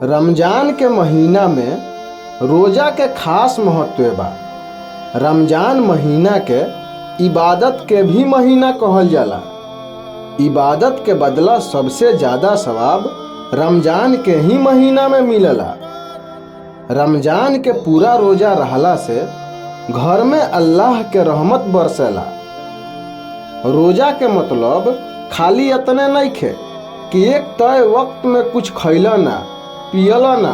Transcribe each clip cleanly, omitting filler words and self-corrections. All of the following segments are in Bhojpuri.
रमजान के महीना में रोजा के खास महत्व बा। रमजान महीना के इबादत के भी महीना कहल जाला। इबादत के बदला सबसे ज्यादा सवाब रमजान के ही महीना में मिलला। रमजान के पूरा रोजा रहला से घर में अल्लाह के रहमत बरसेला। रोजा के मतलब खाली इतने नइखे कि एक तय वक्त में कुछ खइला ना पियला ना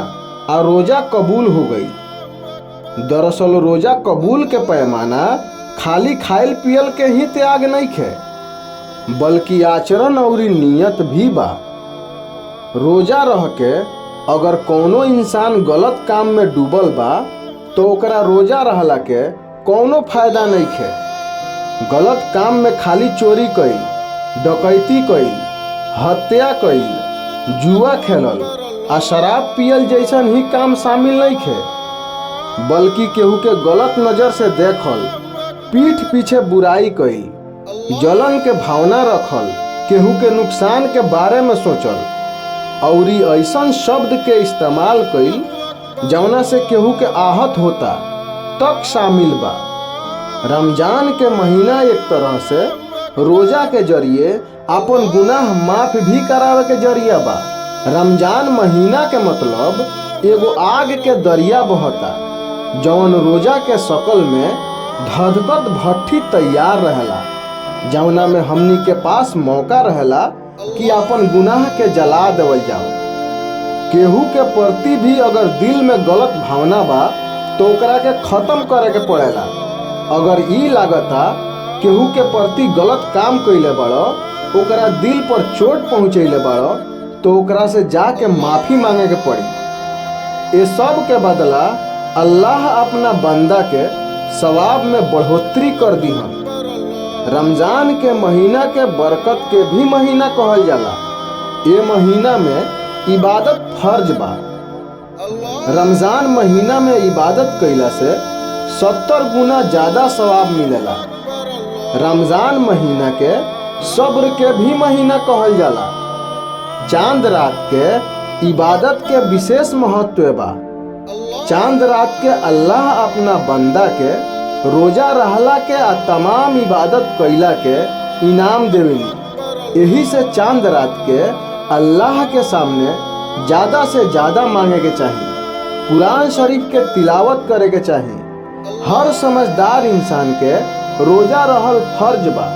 आ रोजा कबूल हो गई। दरअसल रोजा कबूल के पैमाना खाली खाइल पियल के ही त्याग नइखे, बल्कि आचरण और नियत भी बा। रोजा रह के अगर कोनो इंसान गलत काम में डूबल बा तो ओकरा रोजा रहला के कोनो फायदा नइखे। गलत काम में खाली चोरी कईल, डकैती कईल, हत्या कईल, जुआ खेलल आ शराब पियल जैसन ही काम शामिल नइखे, बल्कि केहू के गलत नजर से देखल, पीठ पीछे बुराई कईल, जलन के भावना रखल, केहू के नुकसान के बारे में सोचल और ऐसन शब्द के इस्तेमाल कईल जौना से केहू के आहत होता तक शामिल बा। रमजान के महीना एक तरह से रोजा के जरिए अपन गुनाह माफ भी करावे के जरिया बा। रमजान महीना के मतलब एगो आग के दरिया बहता जौन रोजा के शकल में धधकत भट्ठी तैयार रहेला, जौना में हमनी के पास मौका रहेला कि अपन गुनाह के जला देवल जाओ। केहू के प्रति भी अगर दिल में गलत भावना बा तो ओकरा के खत्म करे के पड़ेला। अगर ई लागता केहू के प्रति गलत काम कइले बाड़ो, ओकरा दिल पर चोट पहुँचैले बाड़ो, तो ओकरा से जाके माफी मांगे के पड़ी। ये सब के बदला अल्लाह अपना बंदा के सवाब में बढ़ोतरी कर दीहन। रमजान के महीना के बरकत के भी महीना कहल जाला। ये महीना में इबादत फर्ज बा। रमजान महीना में इबादत कइला से 70 गुना ज्यादा सवाब मिलेला। रमजान महीना के सब्र के भी महीना कहल जाला। चांद रात के इबादत के विशेष महत्व बा। चांद रात के अल्लाह अपना बंदा के रोजा रहला के आ तमाम इबादत कइला के इनाम देवेली। यही से चांद रात के अल्लाह के सामने ज्यादा से ज्यादा मांगे के चाहिए। कुरान शरीफ के तिलावत करे के चाहिए। हर समझदार इंसान के रोजा रहल फर्ज बा।